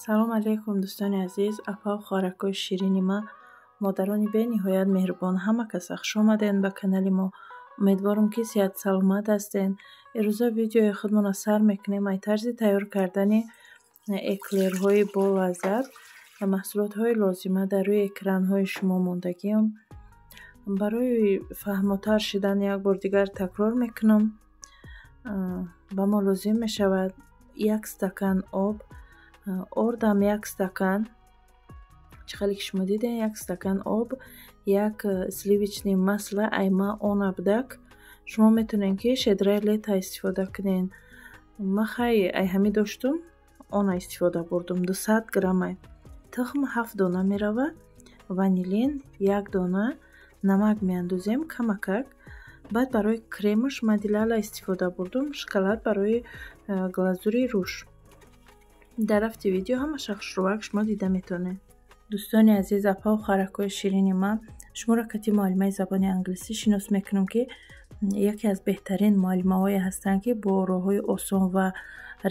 салом алейкум дӯстони азиз, апа ва хӯракҳои ширини ма, модарони бениҳоят меҳрубон, ҳама кас хуш омадед ба канали мо. Умедворам ки сеҳат саломат ҳастед. имрӯза видеои худмонро сар мекунем ай тарзи тайёр кардани эклерҳои болаззат ва маҳсулотҳои лозима дар рӯи экранҳои шумо мондагиам. Барои фаҳмотар шудан як бор дигар такрор мекунам. ба мо лозим мешавад 1 стакан об, ордам 1 стакан, чихеле ки шумо дидем 1 стакан об, 1 сливичный масло айма она будак. Шумо метавонед ки шедраи лета истифода кунед. Ма хай айҳами доштум, она истифода бурдум 200 грамм. тухм 7 дона меравад, ванилин 1 дона, намак меандозем камакак. баъд барои кремаш мадилала истифода бурдум, шоколад барои глазури рӯш. дар рафти видео ҳамаша хушрувак шумо дида метавонед. дӯстони азиз, апа ва хӯракҳои ширини ман, шуморо кати муаллимаи забони англисӣ шинос мекунам ки яке аз беҳтарин муаллимаҳое ҳастанд ки бо роҳҳои осон ва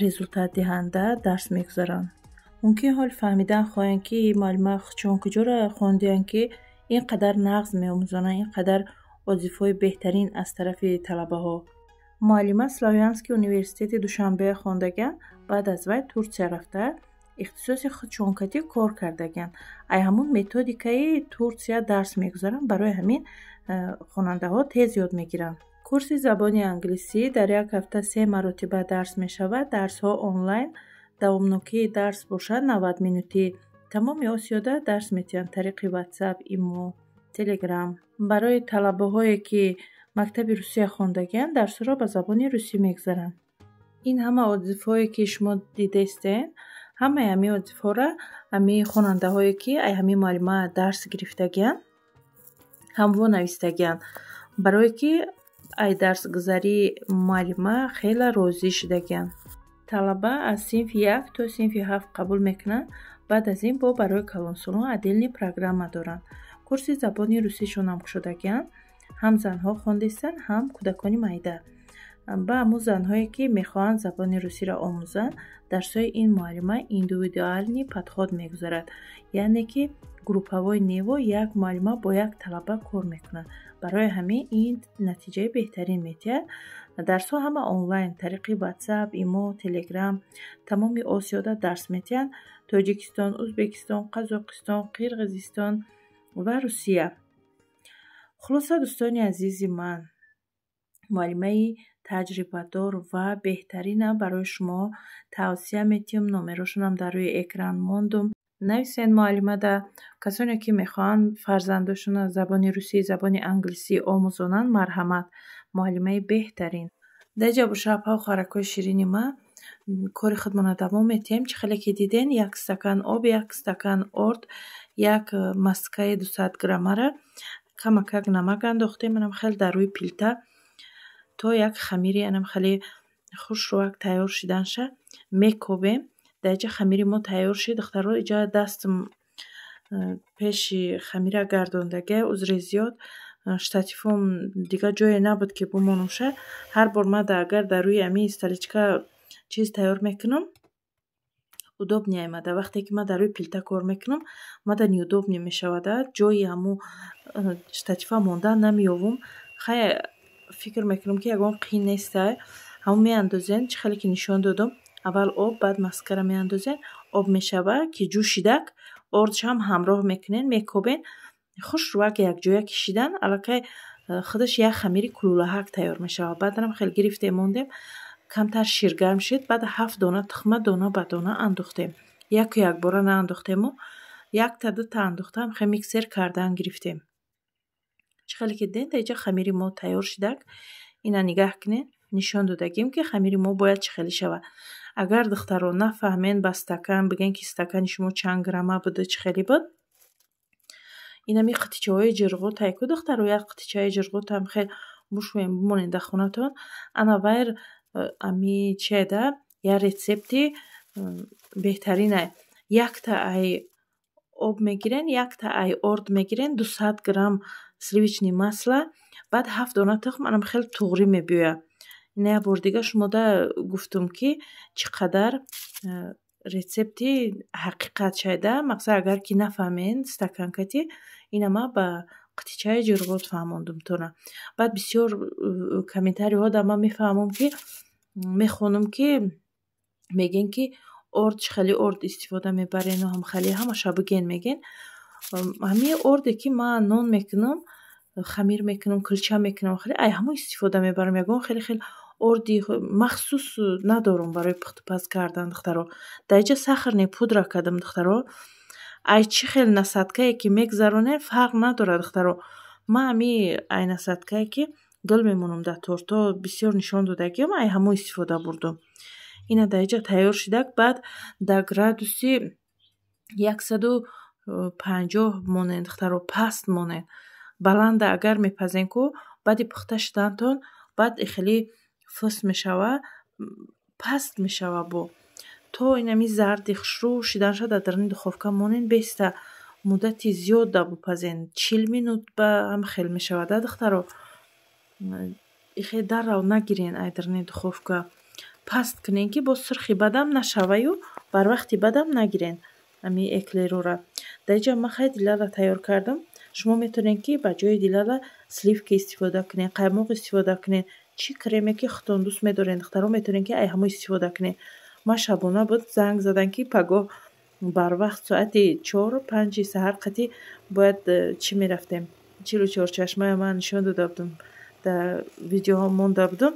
результатдиҳанда дарс мегузаранд. мумкин ҳол фаҳмидан хоҳед ки муаллима чун куҷоро хондиянд ки ин қадар нағз меомӯзонанд, ин қадар вазифаҳои беҳтарин аз тарафи талабаҳо. муаллима Славянский университети Душанбе хондаган, баъд аз вай Турсия рафта ихтисоси худ чункатӣ кор кардаган. ай ҳамун методикаи Турсия дарс мегузаранд, барои ҳамин хонандаҳо тез ёд мегиранд. курси забони англисӣ дар як ҳафта 3 маротиба дарс мешавад. дарсҳо онлайн, давомнокии дарс бошад 90 минутӣ. тамоми Осиёда дарс метиҳанд тариқи WhatsApp, имо, Telegram. барои талабаҳое ки мактаби русия хондаган, дарсҳоро ба забони русӣ мегузаранд. ин ҳама вазифаҳое ки шумо дидестед, ҳамаи ҳамин вазифаҳоро ҳамин хонандаҳое ки ай ҳамин муаллима дарс гирифтаган ҳам вонавистаган, барое ки ай дарсгузарии муаллима хеле розӣ шудаган. талаба аз синфи 1 то синфи 7 қабул мекунанд. баъд аз ин бо барои калонсолон отдельни программа доранд. курси забони русишонам кушодаган, ҳам занҳо хондистанд, ҳам кӯдакони майда. ба ҳамун занҳое ки мехоҳанд забони русиро омӯзанд, дарсҳои ин муаллима индивидуални падход мегузарад, яъне ки группавои нево як муаллима бо як талаба кор мекунад. барои ҳамин ин натиҷаи беҳтарин метиҳад. дарсҳо ҳама онлайн, тариқи WhatsApp, имо, Telegram. тамоми Осиёда дарс метиҳанд. Тоҷикистон, Ӯзбекистон, Қазоқистон, Қирғизистон ва Русия. хулоса дӯстони азизи ман, муаллимаи таҷрибадор ва беҳтарина барои шумо тавсия метиҳам. номерошонам дар рӯи экран мондум. нависед муаллимада. касоне ки мехоҳанд фарзандошона забони русӣ, забони англисӣ омӯзонанд, марҳамат, муаллимаи беҳтарин. даҷа боша апа ва хӯракҳои ширини ма, кори худмонро давом метиҳем. чихеле ки диден 1 стакан об, 1 стакан орд, 1 маскаи 200 граммара камакак намак андохтем. анам хеле дар рӯи пилта то як хамири анам хеле хушрувак тайёр шуданша мекобем. даҷа хамири мо тайёр шид. духтаро иҷа дастам пеши хамира гардондага, узри зиёд штатифом дига ҷое набуд ки бумонуша. ҳар бор ма агар дар рӯи ами столичка чиз тайёр мекунам, удобни аймада. вақте ки ма дар рӯи пилта кор мекунам, мада неудобни мешавада. ҷои ҳамун штатифа монда намеёвам. хай фикр мекунам ки ягон қин неста. ҳамун меандозен, чихеле ки нишон додам. аввал об, баъд маскара меандозен. об мешава ки ҷӯшидак, ордшам ҳамроҳ мекунен, мекобен. хушрувак якҷоя кишидан, аллакай худаш як хамири кулулаҳак тайёр мешавад. баъдам хеле гирифтем мондем. камтар ширгарм шид. баъд 7 дона тухма дона ба дона андохтем. якбора наандохтему, 1 та 2 та андохтам. хеле миксер кардан гирифтем. чихеле ки ден таҷа хамири мо тайёр шидак. ина нигаҳ кунед. нишон додагим ки хамири мо бояд чихеле шавад. агар духтаро нафаҳмен ба стакан бигӯен ки стакани шумо чанд грамма буд, чихеле буд, инами қитичаҳои ҷирғӯтай ку духтаро, як қитичаи ҷирғӯтам хеле бушӯем бимонед дар хонатон. ана вайр ами чеда я рецепти беҳтарина. 1 та ай об мегирен, 1 та ай орд мегирен, 200 грамм сливичный масло, баъд 7 дона тухм. анам хеле туғрӣ мебиёяд. ина як бор дига шумода гуфтум ки чӣ қадар рецепти ҳақиқат шайда мақсад агар ки нафаҳмен стаканкати инама ба қитичаи ҷирғот фаҳмондум тона. Баъд бисёр комментариҳода ман мефаҳмам ки мехонам ки мегӯн ки орд чӣ хеле орд истифода мебарен ҳам хеле ҳамаша биген мегӯн. ҳамин орде ки ман нон мекунам, хамир мекунам, кулча мекунам, хеле ай ҳамо истифода мебарам. Ягон хеле орди махсус надорам барои пухтупаз кардан духтаро. Даиҷа сахарни пудра кардам духтаро. Ай чӣ хел насадкае ки мегзаронем фарқ надорад духтаро. Ман ҳамин ай насадкае ки гул мемонам дар торто бисёр нишон додагиам, ай ҳамо истифода бурдам. Ина даиҷа тайёр шидак. Баъд дар градуси 150 монед духтаро, паст монед. Баланда агар мепазен ку баъди пухта шидантон баъд хеле фуст мешава, паст мешава бо то инами зарди хушрӯ шидан шуда дар даруни духовка монен беста муддати зиёд да бипазен. 40 минут ба ҳам хел мешава да духтаро. ихе даррав нагирен ай даруни духовка. Паст кунен ки бо сирхи бадам нашаваю барвақти бадам нагирен ами эклерура. Даиҷа ман хеле дилала тайёр кардам. шумо метавонед ки ба ҷои дилала сливка истифода кунед, қаймоқ истифода кунед, чӣ креме ки худтон дӯст медоред духтаро метавонед ки ай ҳамо истифода кунед. ман шабона буд занг задан ки пагоҳ барвақт соати 4-5 саҳар қатъи бояд чӣ мерафтем, 44 чашмая ман нишон дода будам, дар видеоҳо монда будам.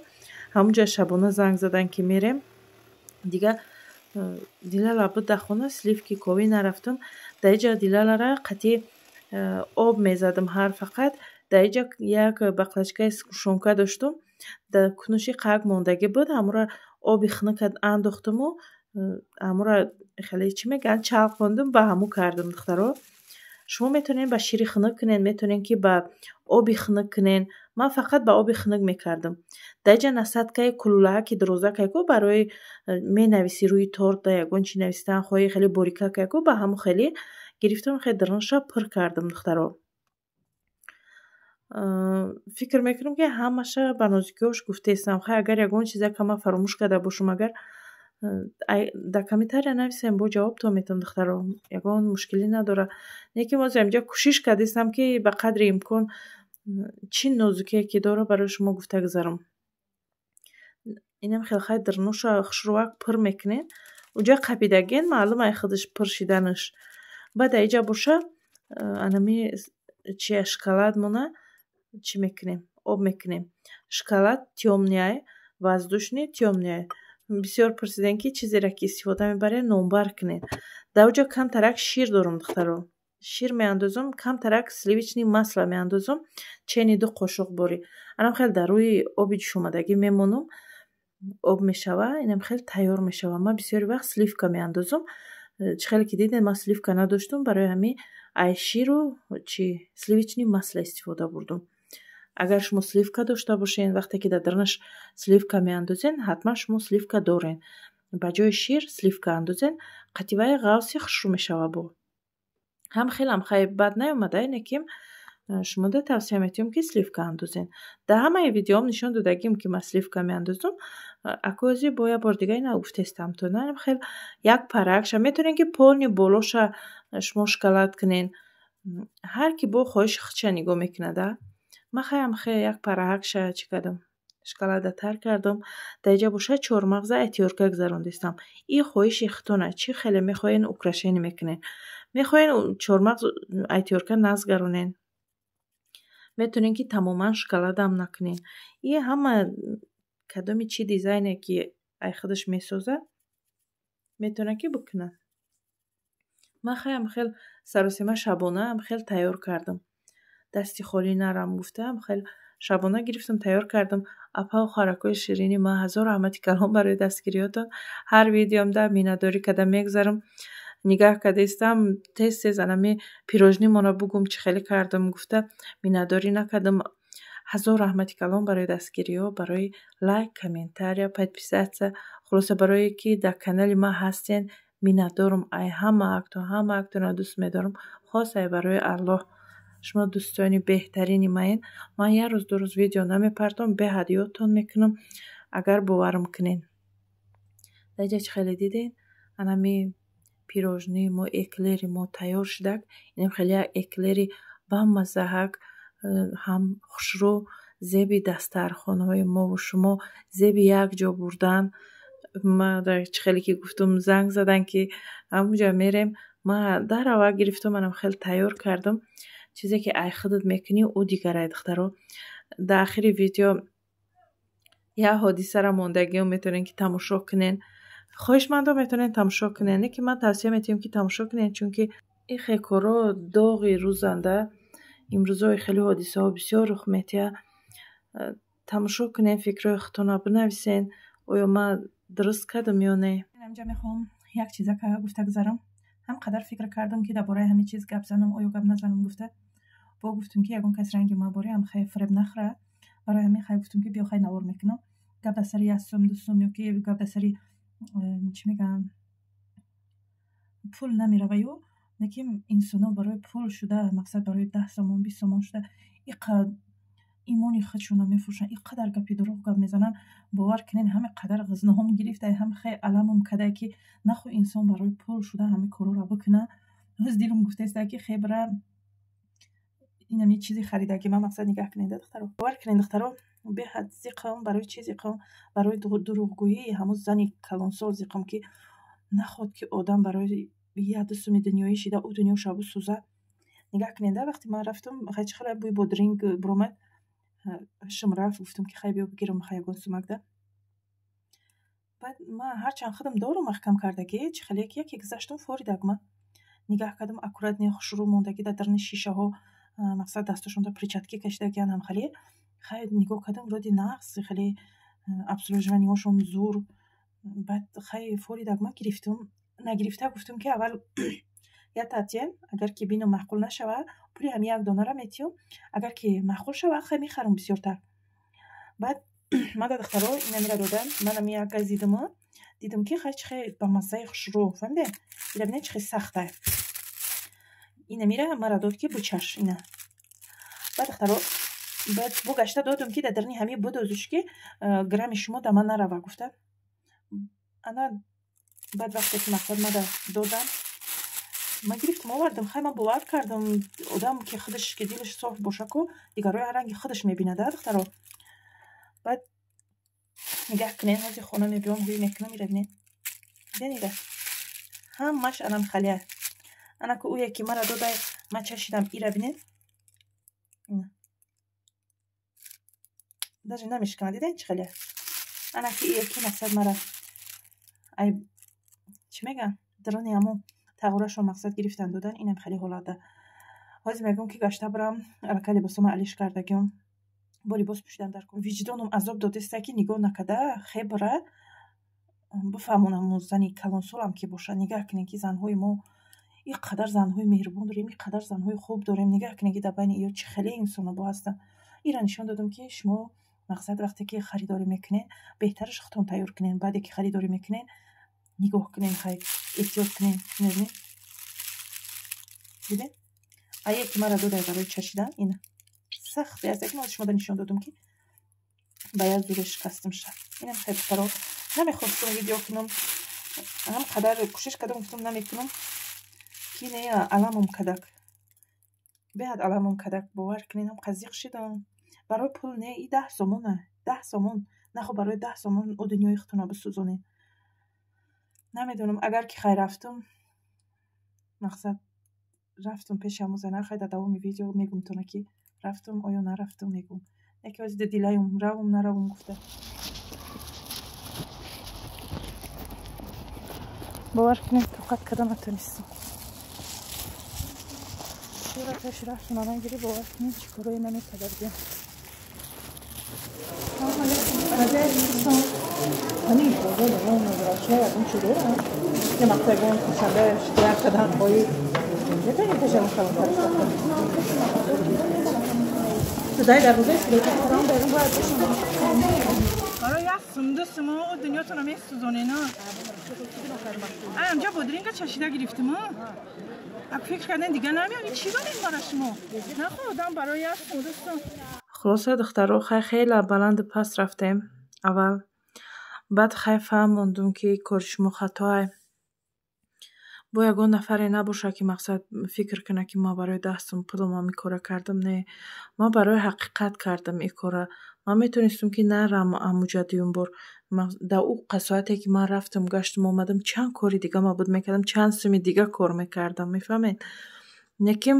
ҳамунҷа шабона занг задан ки мерем. дига дилала буд дар хона, сливки ковӣ нарафтам. даиҷа дилалара қатъи об мезадам ҳар фақат. даиҷа як баклачкаи сушонка доштум, дар кунуши қаг мондаги буд. ҳамура оби хунука андохтуму ҳамура хеле чӣ мегӯянд чалқондум, ба ҳамӯ кардам духтаро. шумо метавонед ба шири хунук кунед, метавонед ки ба оби хунук кунед. ман фақат ба оби хунук мекардам. даиҷа насадкаи кулулаки дурӯзакайку барои менависи рӯи торта ягон чӣ навистан хоҳӣ хеле борикакайку ба ҳаму хеле гирифтам, хеле дарунша пур кардам духтаро. фикр мекунам ки ҳамаша ба нозукиҳош гуфтаистам. хай агар ягон чизе кама фаромӯш карда бошам, агар дар комментария нависем, бо ҷавобтон метам духтаро. ягон мушкилӣ надора. лекин боз инҷа кӯшиш кардистам ки ба қадри имкон чӣ нозукие ки дора барои шумо гуфта гузарам. инам хелхай дарнуша хушрӯвак пур мекунед. уҷа қапидаген маълум ай худаш пур шиданаш. баъд аиҷа боша анами чия шоколад мона чӣ мекунем, об мекунем. шоколад тёмный, воздушный тёмный. бисёр пурсидем ки чизеро ки истифода мебаред номбар кунед. дар уҷа камтарак шир дорам духтаро. шир меандозам, камтарак сливичный масло меандозам, чайни 2 қошуқ бори. анам хеле дар рӯи оби ҷӯшомадагӣ мемонам, об мешава, инам хеле тайёр мешава. ман бисёри вақт сливка меандозам. чӣ хеле ки дидем ман сливка надоштам, барои ҳамин ай ширу чӣ сливичный масло истифода бурдам. агар шумо сливка дошта бошен, вақте ки дар дарунаш сливка меандозен, ҳатман шумо сливка дорен. ба ҷои шир сливка андозен, қатъи ғавси хушрӯ мешава бо. ҳам хай бад наёмада, лекин шумода тавсия метиҳам ки сливка андозен. дар ҳамаи видеоам нишон додагим ки ман сливка меандозам. акози бо як бор дига ина гуфтаистам то на хел як паракша метавонед ки полни болоша шумо шоколад кунен. ҳар ки бо хоҳиши худша нигоҳ мекунада. ман хеле як паракша чӣ кардам, шоколада тар кардам. даиҷа боша чормағза айтёрка гузарондистам. ин хоҳиши худтона. чӣ хеле мехоҳен украшение мекунен. мехоҳен чормағз айтёрка назгаронен, метавонен ки тамоман шоколадам накунен. ин ҳама кадоми чӣ дизайне ки ай худаш месозад метавонад ки бикунад. ман хеле саросима шабона хеле тайёр кардам. дасти холӣ нарам гуфтам, хеле шабона гирифтам, тайёр кардам. апа харакои ширини ман ҳазор раҳмати калом барои дастгириётон. ҳар видеомда миннатдорӣ карда мегузарам. нигаҳ кардаистам тез анами пирожнимона бугум чӣ хеле кардам. гуфта миннатдорӣ накардам. ҳазор раҳмати калом барои дастгириҳо, барои лайк, комментария, подписатсия. хулоса барое ки дар канали ман ҳастен миннатдорам. ай ҳамаактонро дӯст медорам. хос ай барои Аллоҳ. шумо дӯстони беҳтарини маен. ман як рӯз ду рӯз видео намепартам, беҳад ёдтон мекунам агар боварам кунен. даиҷа чӣ хеле диден. анами пирожни мо эклери мо тайёр шудак. Инам хеле як эклери бамазаҳак ҳам хушрӯ зеби дастархонҳои мову шумо зеби якҷо бурдан. ма чӣ хеле ки гуфтум занг задан ки ҳамунҷа мерем. ма дарава гирифтум, манам хеле тайёр кардам. чизе ки ай худат мекунӣ ӯ дигарай духтаро. дар ахири видео як ҳодисара мондагиам метавонен ки тамошо кунен. хоҳишмандом метавонен тамошо кунен. Лекин ман тавсия метиҳам ки тамошо кунен, чунки ин хеле корҳо доғи рӯзанда. имрӯзҳои хеле ҳодисаҳо бисёр рух метиҳад. тамошо кунен, фикрҳои худтонро бинависен. оё ман дуруст кардам ё не. инҷа мехоҳам як чизака гуфта гузарам. ҳам қадар фикр кардам ки дар бораи ҳамин чиз гап занам, оё гап назанам гуфта. бо гуфтум ки ягон кас ранги мабори ам хай фиреб нахӯра. барои ҳамин хай гуфтум ки биё хай навор мекунам. гап дар сари 1 сум 2 сум ё ки гап дар сари чӣ мегӯянд пул намерава ё. лекин инсонҳо барои пул шуда, мақсад барои 10 сомон 20 сомон шуда иқадр имони худшонро мефурӯшанд, иқадр гапи дурӯғ гап мезананд. бовар кунед ҳамин қадар ғизноҳом гирифта, ҳамин хай аламом када ки нахо инсон барои пул шуда ҳамин корҳоро бикуна. ҳоз дилам гуфтааст ки хебра инами чизи харидаги ман мақсад нигаҳ кунед духтаро. бовар кунед духтаро, беҳад зиқам барои чи зиқам, барои дурӯғгӯии ҳамун зани калонсол зиқам ки наход ки одам барои 1-2 суми дунёӣ шида ӯ дунё шабу сӯза. нигаҳ кунед. Вақти ман рафтум хай чӣ хеле бӯи бодринг биромад. шум рафт, гуфтум ки хай биё бигирам хай ягон сумак да. баъд ман ҳарчанд худам дорум маҳкам кардагӣ, чӣ хеле ки яке гузаштум форидагма. нигаҳ кардам аккурат не хушрӯ мондагӣ дар дарни шишаҳо, мақсад дасташонро перчатки кашидагиян ҳам хеле. хай нигоҳ кардам роди нағз хеле обслуживаниҳошон зур. баъд хай форидагма гирифтум. нагирифта гуфтум ки аввал я татен, агар ки бинам маъқул нашава, пули ҳами як донара метиём. агар ки маъқул шава, хай мехарам бисёртар. баъд мада духтаро инамира додам. манам як газ дидам ки хай чӣ хеле ба маззаи хушрӯ, фаҳмиде? ира бинед чӣ хеле сахта. инамира мара дод ки бучаш ина. баъд духтаро баъд бо гашта додам ки дар дарни ҳами будозиш ки грамми шумо да ман нарава гуфта. ана баъд вақте ки мақсад мада додам, ман гирифтам овардам. хай ман бовар кардам одам ки худаш ки дилаш соф боша ку дигарҳои ранги худаш мебинад духтаро. баъд нигаҳ кунед, ҳози хона мебиём ҳӯй мекунам. ира бинед, бинед ҳамаш анам халия. ана ку ӯе ки мара додай ман чашидам. ира бинед, даже намешкана. дидед чӣ хеле. ана ки ие ки мақсад мара ай чӣ мегӯян дарони ҳамон тағурашон мақсад гирифтан додан. инам хеле ҳолада. ҳозир мегӯям ки гашта барам аллакай либосома алиш кардагиам бо либос пӯшидан дар кун. виҷдонам азоб додааста ки нигоҳ накарда хебра бифаҳмонам зани калонсолам ки боша. нигаҳ кунед ки занҳои мо иқадар занҳои меҳрубон дорем, иқадар занҳои хуб дорем. нигаҳ кунед ки дар байни ё чӣ хеле инсонҳо ҳастанд. ира нишон додам ки шумо мақсад вақте ки харидорӣ мекунед, беҳтараш худтон тайёр кунед. баъде ки харидорӣ мекунед, нигоҳ кунед, хай эҳтиёт кунед. мебинед? дидед? ае ки мара додай барои чашидан ина сахте аст. лекин шумо да нишон додам ки ба як зуре шикастам шад. инам хай духтаро намехостам видео кунам. ҳам қадар кӯшиш кардам, гуфтам намекунам ки не аламам кадак. беҳад аламам кадак. бовар кунед ҳам қазиқ шидам. барои пул не, и 10 сомона. 10 сомон. нахо барои 10 сомон ӯ дунёи худтонро бисӯзонед. намедонам. агар ки хай рафтам, мақсад рафтам пеши ҳамон зана. хай дар давоми видео мегӯм тона ки рафтам оё нарафтам мегӯм. яке ҳозир дилаём равм наравм гуфта. бовар кунед тоқат кардам натонистам. сураташ рафтам алан гири. бовар кунед чӣ корое наметавардем. ҳамин шоҳзод ҳамон мазрача ягон чӣ дорам ки мақсад ягон кушанда як қадан ҳои метавонем ташавон калонтарш рафтам. дай дарвозаест ки дорам байрам бояд бошам. барои 1 сум 2 сум дунётонро месӯзонена. ай амҷа бодринга чашида гирифтим. ак фикр кардем дига намеёни чӣ дорем бара шумо. нахо одам барои 1 сум 2 сум. хулоса духтаро хай хеле баланду паст рафтем аввал. баъд хай фаҳмондум ки кори шумо хатоае. бо ягон нафаре набоша ки мақсад фикр кана ки ма барои 10 сум пул ин кора кардам. Не, ма барои ҳақиқат кардам ин кора. Ман метонистам ки нарам амуҷа дуюм бор. Дар у қасоате ки ман рафтам гаштам омадам, чанд кори дига ма буд мекардам, чанд суми дига кор мекардам. Мефаҳмед? Неким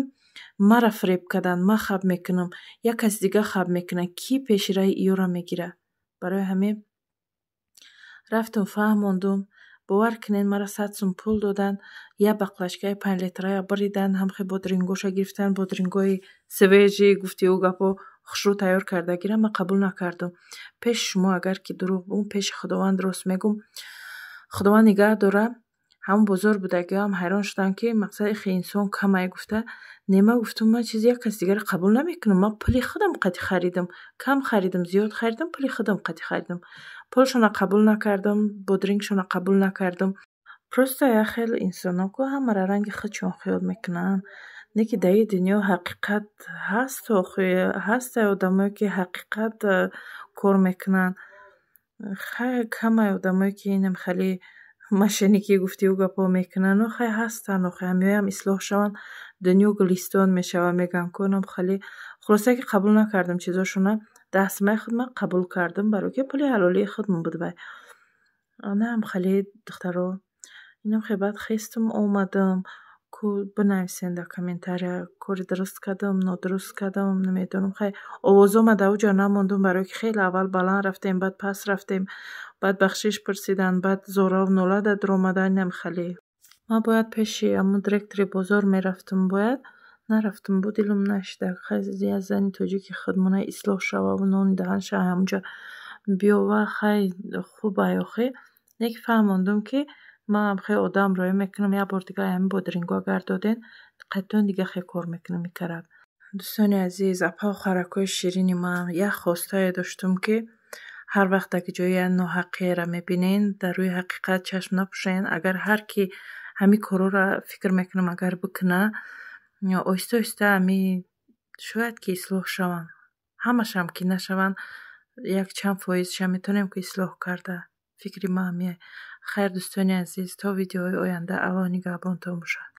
мара фреб кадан, ма хаб мекунам, як каси дига хаб мекунад, ки пешираи иёра мегира. Барои ҳамин рафтам фаҳмондум. бовар кунед, мара 100 сум пул додан, як баклажкаи 5 литрая баридан, ҳамхе бодрингоша гирифтан, бодрингои свежи, гуфти ӯ гапо хушрӯ тайёр карда гирам. Ман қабул накардам. пеши шумо агар ки дурӯғ бигӯм, пеши худованд рост мегӯм. худованд нигаҳ дора. ҳамон бозор будагиам ҳайрон шудан ки мақсад ихе инсон камай гуфта. Нема гуфтам, ман чизи як каси дигаро қабул намекунам. Ман пули худам қати харидам. Кам харидам, зиёд харидам, пули худам қати харидам. пулшона қабул накардам, бодрингшона қабул накардам. просто як хеле инсонон ку ҳамаро ранги худшон хиёл мекунанд. Не ки дар ин дунё ҳақиқат ҳаст. ҳаст одамое ки ҳақиқат кор мекунанд. хай камай одамое ки инам хали машиники гуфти ӯ гапо мекунанд. хай ҳастанд, ҳамеам ислоҳ шаванд, дунё гулистон мешавад меган кунам. хали хулоса ки қабул накардам чизошона. 10 сумаи худ ман қабул кардам, барои ки пули ҳалолии худам буд. вай наам хали духтаро инам хе баъд хестам омадам ку бинависен дар комментария кори дуруст кардам, нодуруст кардам, намедонам. хай овозома дар уҷа намондам, барои ки хеле аввал баланд рафтем, баъд паст рафтем, баъд бахшиш пурсидан, баъд зорав нола дар омадан. инам хали ман бояд пеши амун директори бозор мерафтам, бояд нарафтам, бо дилам нашида. хай як зани тоҷики худмона ислоҳ шава ва нони даҳанша ҳамҷа биёва. хай хуб аяхе. неки фаҳмондам ки ман хе одам роя мекунам. як бор дига ҳамин бодрингҳо агар доден, қаттон дига хе кор мекунам мекарад. дӯстони азиз, апа харакои ширини ман, як хостае доштам ки ҳар вақт дар ҷои ноҳақиеро мебинен, дар рӯи ҳақиқат чашм напӯшен. агар ҳар ки ҳамин корора фикр мекунам агар бикуна, оҳиста оҳиста ҳами шояд ки ислоҳ шаванд. ҳамашам ки нашаванд, як чанд фоизша метавонем ки ислоҳ карда. фикри ман ҳамин. хайр дӯстони азиз, то видеои оянда Аллоҳ нигаҳбонтон бошад.